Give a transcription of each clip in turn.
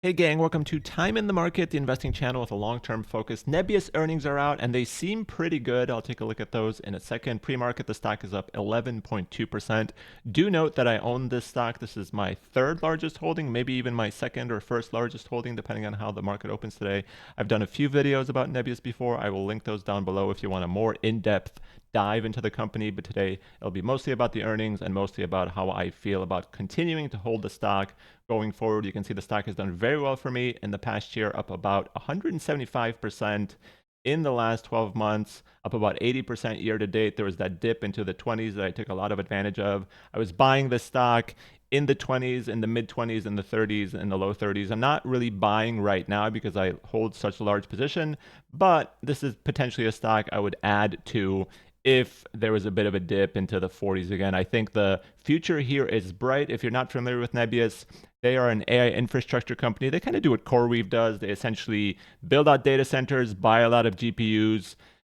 Hey gang, welcome to Time in the Market, the investing channel with a long-term focus. Nebius earnings are out and they seem pretty good. I'll take a look at those in a second. Pre-market, the stock is up 11.2%. Do note that I own this stock. This is my third largest holding, maybe even my second or first largest holding, depending on how the market opens today. I've done a few videos about Nebius before. I will link those down below if you want a more in-depth dive into the company, but today it'll be mostly about the earnings and mostly about how I feel about continuing to hold the stock going forward. You can see the stock has done very well for me in the past year, up about 175% in the last 12 months, up about 80% year to date. There was that dip into the 20s that I took a lot of advantage of. I was buying this stock in the 20s, in the mid 20s, in the 30s, in the low 30s. I'm not really buying right now because I hold such a large position, but this is potentially a stock I would add to if there was a bit of a dip into the 40s again. I think the future here is bright. If you're not familiar with Nebius, they are an AI infrastructure company. They kind of do what CoreWeave does. They essentially build out data centers, buy a lot of GPUs,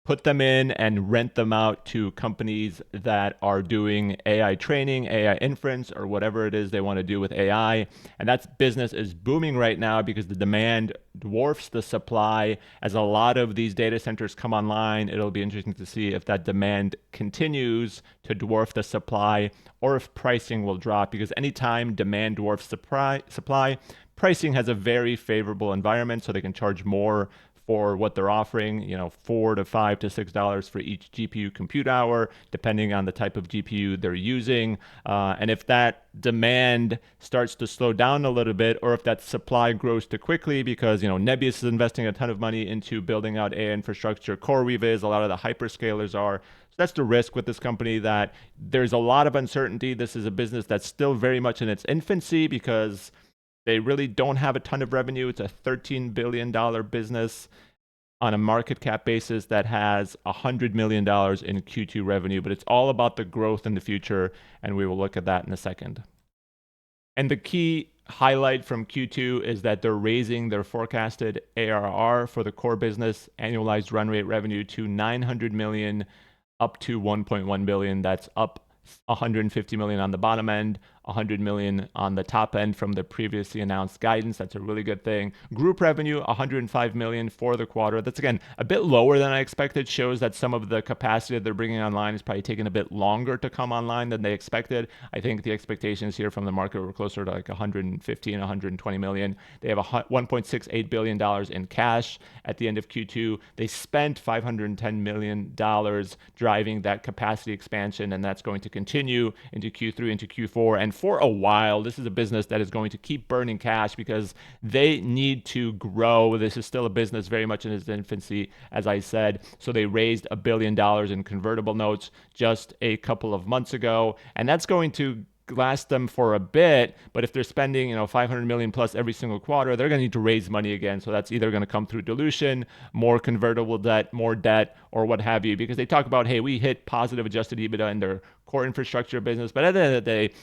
put them in and rent them out to companies that are doing AI training, AI inference, or whatever it is they want to do with AI. And that business is booming right now because the demand dwarfs the supply. As a lot of these data centers come online, it'll be interesting to see if that demand continues to dwarf the supply or if pricing will drop, because anytime demand dwarfs supply, pricing has a very favorable environment, so they can charge more for what they're offering, $4 to $5 to $6 for each GPU compute hour, depending on the type of GPU they're using. And if that demand starts to slow down a little bit, or if that supply grows too quickly, because Nebius is investing a ton of money into building out AI infrastructure, CoreWeave is, a lot of the hyperscalers are. So that's the risk with this company, that there's a lot of uncertainty. This is a business that's still very much in its infancy because they really don't have a ton of revenue. It's a $13 billion business on a market cap basis that has $100 million in Q2 revenue, but it's all about the growth in the future, and we will look at that in a second. And the key highlight from Q2 is that they're raising their forecasted ARR for the core business, annualized run rate revenue, to 900 million, up to 1.1 billion. That's up 150 million on the bottom end, 100 million on the top end from the previously announced guidance. That's a really good thing. Group revenue, 105 million for the quarter. That's, again, a bit lower than I expected. Shows that some of the capacity that they're bringing online is probably taking a bit longer to come online than they expected. I think the expectations here from the market were closer to like 115, 120 million. They have $1.68 billion in cash at the end of Q2. They spent $510 million driving that capacity expansion, and that's going to continue into Q3, into Q4. And for a while, this is a business that is going to keep burning cash because they need to grow. This is still a business very much in its infancy, as I said. So they raised $1 billion in convertible notes just a couple of months ago, and that's going to last them for a bit. But if they're spending 500 million plus every single quarter, they're going to need to raise money again. So that's either going to come through dilution, more convertible debt, more debt, or what have you, because they talk about, hey, we hit positive adjusted EBITDA in their core infrastructure business, but at the end of the day,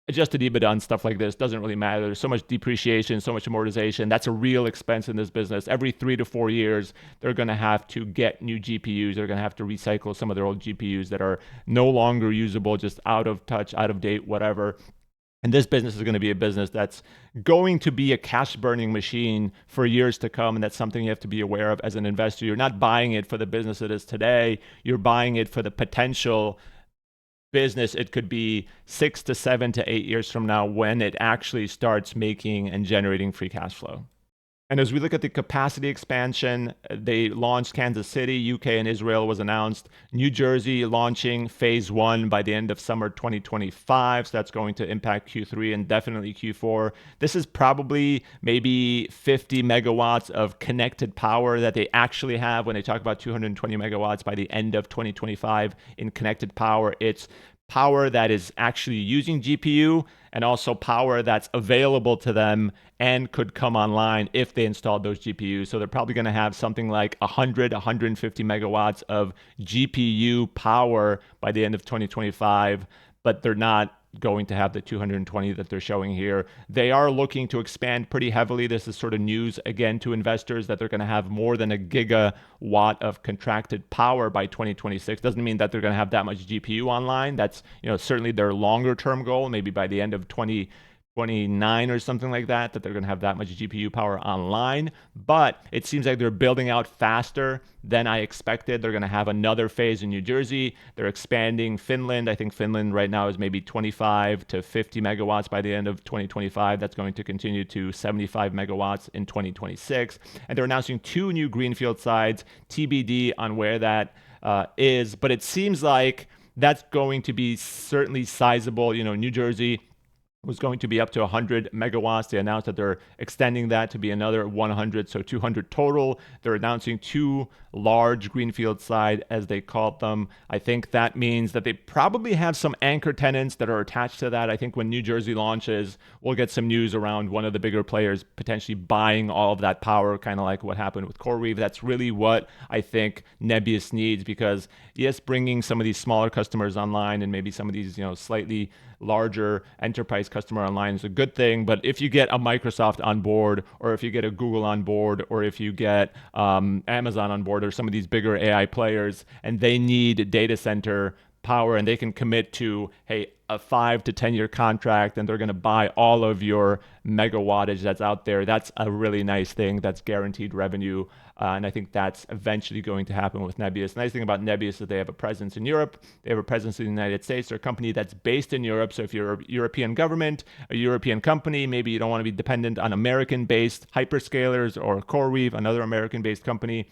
adjusted EBITDA and stuff like this doesn't really matter. There's so much depreciation, so much amortization. That's a real expense in this business. Every 3 to 4 years, they're going to have to get new GPUs. They're going to have to recycle some of their old GPUs that are no longer usable, just out of touch, out of date, whatever. And this business is going to be a business that's going to be a cash burning machine for years to come. And that's something you have to be aware of as an investor. You're not buying it for the business it is today. You're buying it for the potential business it could be 6 to 7 to 8 years from now when it actually starts making and generating free cash flow. And as we look at the capacity expansion, they launched Kansas City, UK, and Israel was announced. New Jersey launching phase 1 by the end of summer 2025. So that's going to impact Q3 and definitely Q4. This is probably maybe 50 megawatts of connected power that they actually have when they talk about 220 megawatts by the end of 2025 in connected power. It's power that is actually using GPU and also power that's available to them and could come online if they installed those GPUs. So they're probably going to have something like 100, 150 megawatts of GPU power by the end of 2025, but they're not going to have the 220 that they're showing here. They are looking to expand pretty heavily. This is sort of news again to investors that they're going to have more than a gigawatt of contracted power by 2026. Doesn't mean that they're going to have that much GPU online. That's certainly their longer term goal, maybe by the end of 20 2029 or something like that they're going to have that much GPU power online. But it seems like they're building out faster than I expected. They're going to have another phase in New Jersey. They're expanding Finland. I think Finland right now is maybe 25 to 50 megawatts by the end of 2025. That's going to continue to 75 megawatts in 2026. And they're announcing 2 new greenfield sites, TBD on where that is. But it seems like that's going to be certainly sizable. New Jersey was going to be up to 100 megawatts. They announced that they're extending that to be another 100, so 200 total. They're announcing 2 large greenfield sites, as they called them. I think that means that they probably have some anchor tenants that are attached to that. I think when New Jersey launches, we'll get some news around one of the bigger players potentially buying all of that power, kind of like what happened with CoreWeave. That's really what I think Nebius needs, because yes, bringing some of these smaller customers online and maybe some of these, slightly larger enterprise customer online is a good thing. But if you get a Microsoft on board, or if you get a Google on board, or if you get Amazon on board, or some of these bigger AI players, and they need data center power and they can commit to, hey, a 5 to 10 year contract, and they're going to buy all of your megawattage that's out there, that's a really nice thing. That's guaranteed revenue. And I think that's eventually going to happen with Nebius. The nice thing about Nebius is they have a presence in Europe. They have a presence in the United States. They're a company that's based in Europe. So if you're a European government, a European company, maybe you don't want to be dependent on American-based hyperscalers or CoreWeave, another American-based company,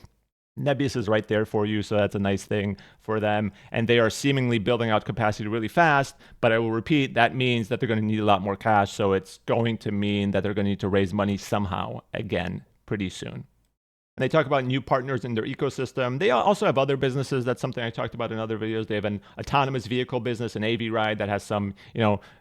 Nebius is right there for you, so that's a nice thing for them. And they are seemingly building out capacity really fast, but I will repeat, that means that they're going to need a lot more cash, so it's going to mean that they're going to need to raise money somehow again pretty soon. And they talk about new partners in their ecosystem. They also have other businesses. That's something I talked about in other videos. They have an autonomous vehicle business, an AV Ride, that has some,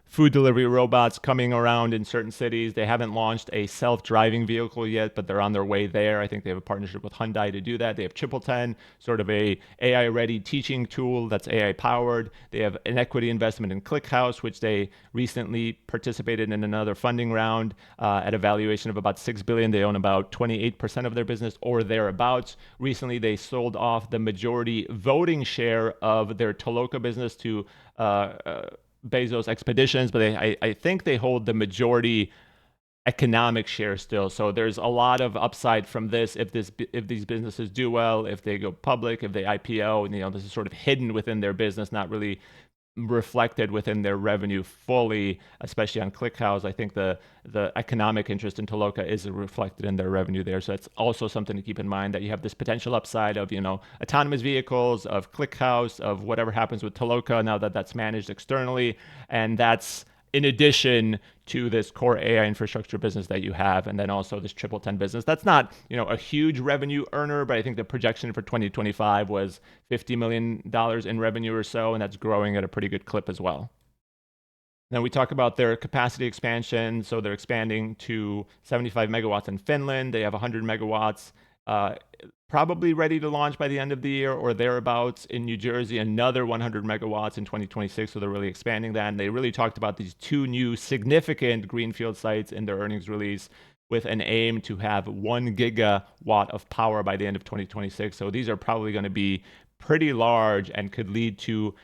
food delivery robots coming around in certain cities. They haven't launched a self-driving vehicle yet, but they're on their way there. I think they have a partnership with Hyundai to do that. They have Triple10, sort of a AI-ready teaching tool that's AI-powered. They have an equity investment in ClickHouse, which they recently participated in another funding round at a valuation of about $6 billion. They own about 28% of their business or thereabouts. Recently, they sold off the majority voting share of their Toloka business to Bezos Expeditions, but I think they hold the majority economic share still. So there's a lot of upside from this if these businesses do well, if they go public, if they IPO, and this is sort of hidden within their business, not really reflected within their revenue fully, especially on ClickHouse. I think the economic interest in Toloka is reflected in their revenue there. So it's also something to keep in mind, that you have this potential upside of, autonomous vehicles, of ClickHouse, of whatever happens with Toloka now that that's managed externally. And that's in addition to this core AI infrastructure business that you have, and then also this Triple10 business. That's not, a huge revenue earner, but I think the projection for 2025 was $50 million in revenue or so, and that's growing at a pretty good clip as well. Then we talk about their capacity expansion. So they're expanding to 75 megawatts in Finland. They have 100 megawatts probably ready to launch by the end of the year or thereabouts in New Jersey, another 100 megawatts in 2026. So they're really expanding that. And they really talked about these 2 new significant greenfield sites in their earnings release, with an aim to have 1 gigawatt of power by the end of 2026. So these are probably going to be pretty large and could lead to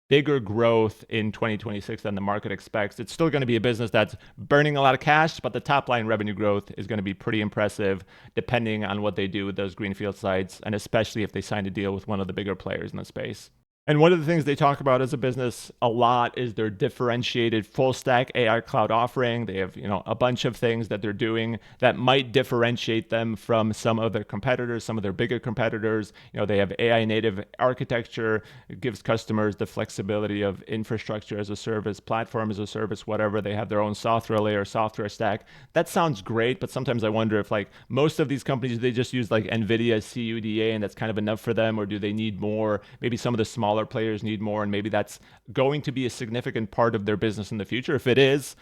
bigger growth in 2026 than the market expects. It's still going to be a business that's burning a lot of cash, but the top line revenue growth is going to be pretty impressive depending on what they do with those greenfield sites, and especially if they sign a deal with one of the bigger players in the space. And one of the things they talk about as a business a lot is their differentiated full stack AI cloud offering. They have, a bunch of things that they're doing that might differentiate them from some of their competitors, some of their bigger competitors. They have AI native architecture. It gives customers the flexibility of infrastructure as a service, platform as a service, whatever. They have their own software layer, software stack. That sounds great, but sometimes I wonder if most of these companies, they just use Nvidia CUDA and that's kind of enough for them, or do they need more? Maybe some of the smaller players need more, and maybe that's going to be a significant part of their business in the future. If it is,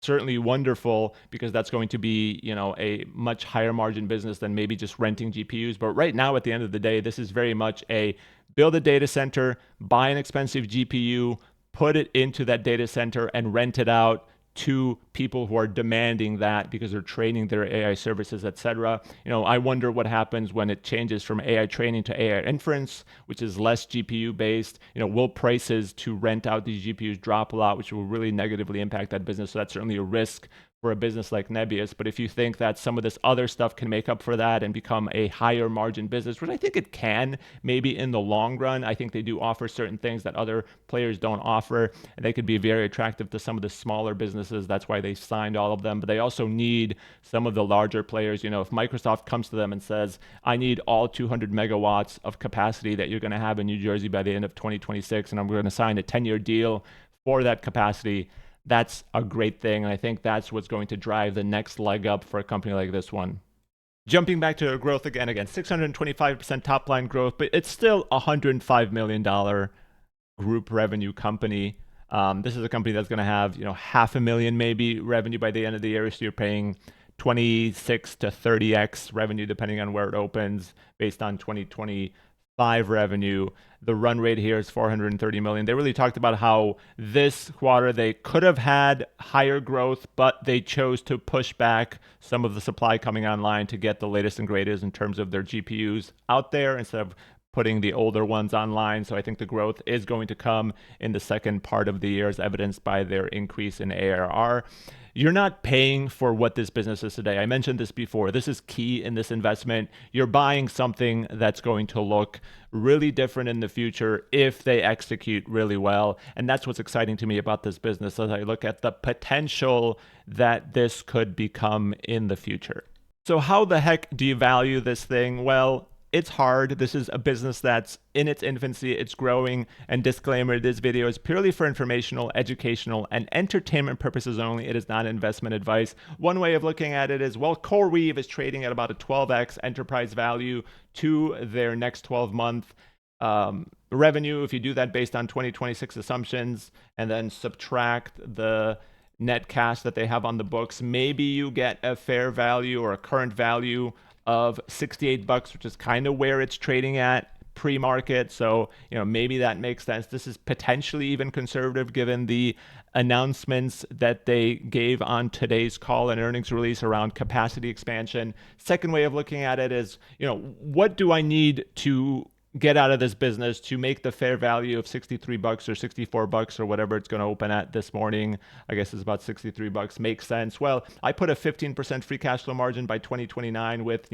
certainly wonderful, because that's going to be, a much higher margin business than maybe just renting GPUs. But right now, at the end of the day, this is very much a build a data center, buy an expensive GPU, put it into that data center and rent it out to people who are demanding that because they're training their AI services, etc. I wonder what happens when it changes from AI training to AI inference, which is less GPU based. Will prices to rent out these GPUs drop a lot, which will really negatively impact that business? So that's certainly a risk for a business like Nebius. But if you think that some of this other stuff can make up for that and become a higher margin business, which I think it can, maybe in the long run, I think they do offer certain things that other players don't offer, and they could be very attractive to some of the smaller businesses. That's why they signed all of them. But they also need some of the larger players. If Microsoft comes to them and says, I need all 200 megawatts of capacity that you're going to have in New Jersey by the end of 2026, and I'm going to sign a 10-year deal for that capacity, that's a great thing. And I think that's what's going to drive the next leg up for a company like this one. Jumping back to growth again, 625% top line growth, but it's still a $105 million group revenue company. This is a company that's going to have, $500,000 maybe revenue by the end of the year. So you're paying 26 to 30x revenue, depending on where it opens, based on 2025 revenue. The run rate here is $430 million. They really talked about how this quarter they could have had higher growth, but they chose to push back some of the supply coming online to get the latest and greatest in terms of their GPUs out there instead of putting the older ones online. So I think the growth is going to come in the second part of the year, as evidenced by their increase in ARR. You're not paying for what this business is today. I mentioned this before. This is key in this investment. You're buying something that's going to look really different in the future if they execute really well. And that's what's exciting to me about this business as I look at the potential that this could become in the future. So how the heck do you value this thing? Well, it's hard. This is a business that's in its infancy. It's growing. And disclaimer, this video is purely for informational, educational, and entertainment purposes only. It is not investment advice. One way of looking at it is, well, CoreWeave is trading at about a 12x enterprise value to their next 12-month revenue. If you do that based on 2026 assumptions and then subtract the net cash that they have on the books, maybe you get a fair value or a current value of $68, which is kind of where it's trading at pre-market. So, maybe that makes sense. This is potentially even conservative given the announcements that they gave on today's call and earnings release around capacity expansion. Second way of looking at it is, what do I need to get out of this business to make the fair value of $63 or $64 or whatever it's going to open at this morning? I guess it's about $63 makes sense. Well, I put a 15% free cash flow margin by 2029 with,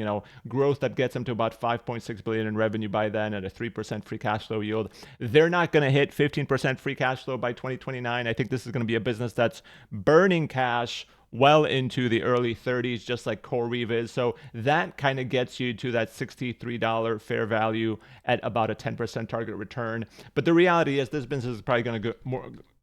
growth that gets them to about $5.6 billion in revenue by then at a 3% free cash flow yield. They're not going to hit 15% free cash flow by 2029. I think this is going to be a business that's burning cash well into the early 30s, just like CoreWeave is. So that kind of gets you to that $63 fair value at about a 10% target return. But the reality is this business is probably going to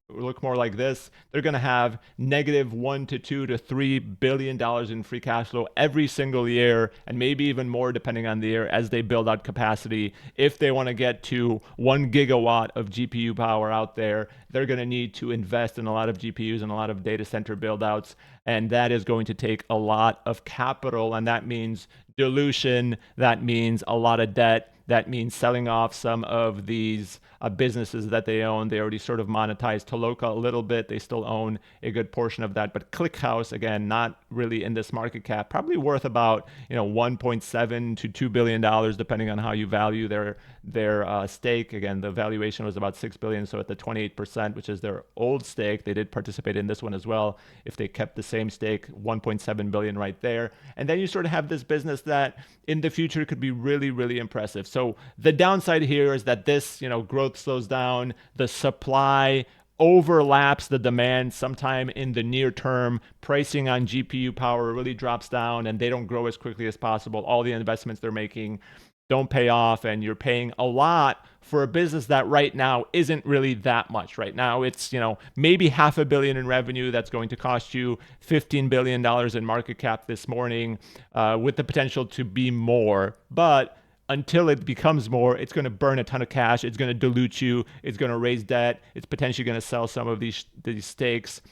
look more like this. They're going to have negative $1 to $2 to $3 billion in free cash flow every single year, and maybe even more depending on the year as they build out capacity. If they want to get to 1 gigawatt of GPU power out there, they're going to need to invest in a lot of GPUs and a lot of data center build outs. And that is going to take a lot of capital, and that means dilution, that means a lot of debt, that means selling off some of these businesses that they own. They already sort of monetized Toloka a little bit. They still own a good portion of that. But ClickHouse, again, not really in this market cap, probably worth about 1.7 to $2 billion, depending on how you value their stake. Again, the valuation was about $6 billion. So at the 28%, which is their old stake, they did participate in this one as well. If they kept the same stake, 1.7 billion right there. And then you sort of have this business that in the future could be really, really impressive. So the downside here is that this, growth slows down, the supply overlaps the demand sometime in the near term. Pricing on GPU power really drops down and they don't grow as quickly as possible. All the investments they're making don't pay off, and you're paying a lot for a business that right now isn't really that much. Right now it's, maybe $500 million in revenue that's going to cost you $15 billion in market cap this morning, with the potential to be more. But until it becomes more, it's going to burn a ton of cash. It's going to dilute you. It's going to raise debt. It's potentially going to sell some of these stakes.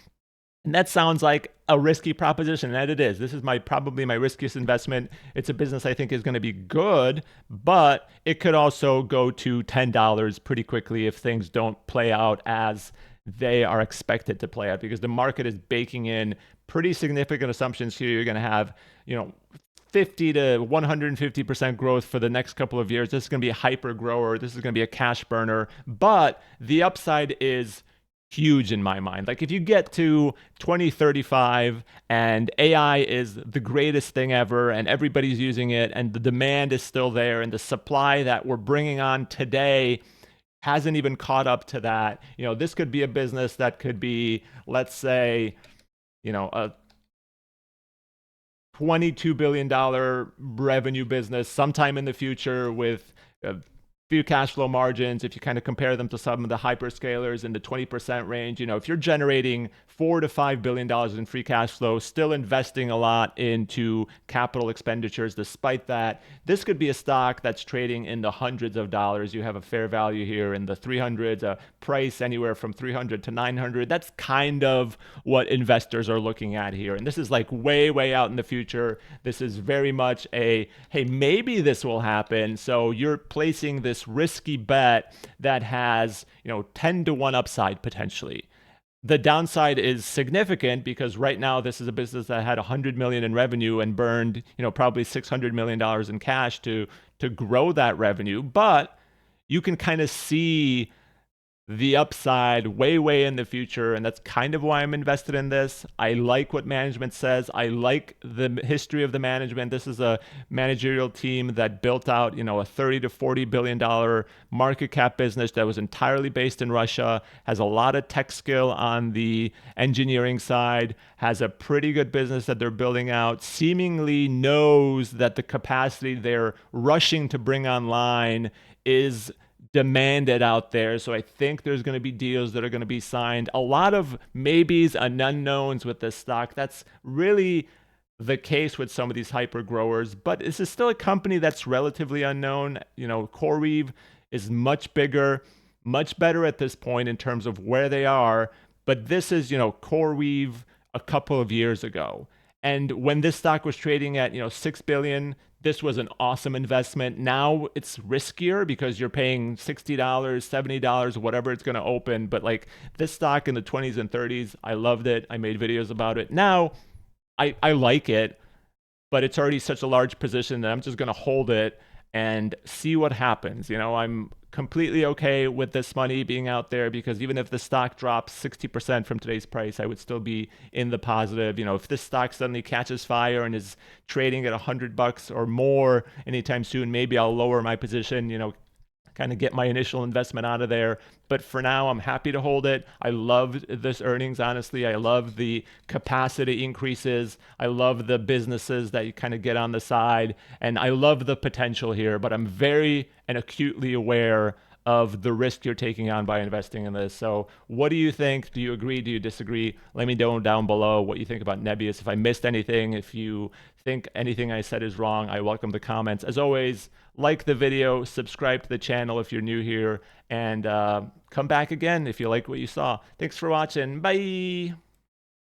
And that sounds like a risky proposition, and it is. This is probably my riskiest investment. It's a business I think is going to be good, but it could also go to $10 pretty quickly if things don't play out as they are expected to play out, because the market is baking in pretty significant assumptions here. You're going to have, 50 to 150% growth for the next couple of years. This is going to be a hyper grower. This is going to be a cash burner, but the upside is huge in my mind. Like if you get to 2035 and AI is the greatest thing ever and everybody's using it and the demand is still there and the supply that we're bringing on today hasn't even caught up to that, this could be a business that could be, let's say, a $22 billion revenue business sometime in the future with a few cash flow margins. If you kind of compare them to some of the hyperscalers in the 20% range, if you're generating $4 to $5 billion in free cash flow, still investing a lot into capital expenditures, despite that, this could be a stock that's trading in the hundreds of dollars. You have a fair value here in the 300s, a price anywhere from 300 to 900. That's kind of what investors are looking at here. And this is like way, way out in the future. This is very much a, hey, maybe this will happen. So you're placing this risky bet that has, 10 to 1 upside potentially. The downside is significant because right now this is a business that had 100 million in revenue and burned, probably $600 million in cash to grow that revenue. But you can kind of see the upside way, way in the future. And that's kind of why I'm invested in this. I like what management says. I like the history of the management. This is a managerial team that built out, a 30 to $40 billion market cap business that was entirely based in Russia, has a lot of tech skill on the engineering side, has a pretty good business that they're building out, seemingly knows that the capacity they're rushing to bring online is demanded out there. So I think there's going to be deals that are going to be signed. A lot of maybes and unknowns with this stock. That's really the case with some of these hyper growers, but this is still a company that's relatively unknown. CoreWeave is much bigger, much better at this point in terms of where they are, but this is, CoreWeave a couple of years ago. And when this stock was trading at, 6 billion, this was an awesome investment. Now it's riskier because you're paying $60, $70, whatever it's going to open. But like this stock in the 20s and 30s, I loved it. I made videos about it. Now I like it, but it's already such a large position that I'm just going to hold it and see what happens. I'm completely okay with this money being out there because even if the stock drops 60% from today's price, I would still be in the positive. If this stock suddenly catches fire and is trading at $100 or more anytime soon, maybe I'll lower my position, kind of get my initial investment out of there. But for now, I'm happy to hold it. I love this earnings, honestly. I love the capacity increases. I love the businesses that you kind of get on the side. And I love the potential here, but I'm very and acutely aware of the risk you're taking on by investing in this. So what do you think? Do you agree? Do you disagree? Let me know down below what you think about Nebius. If I missed anything, if you think anything I said is wrong, I welcome the comments. As always, like the video, subscribe to the channel if you're new here, and come back again if you like what you saw. Thanks for watching. Bye.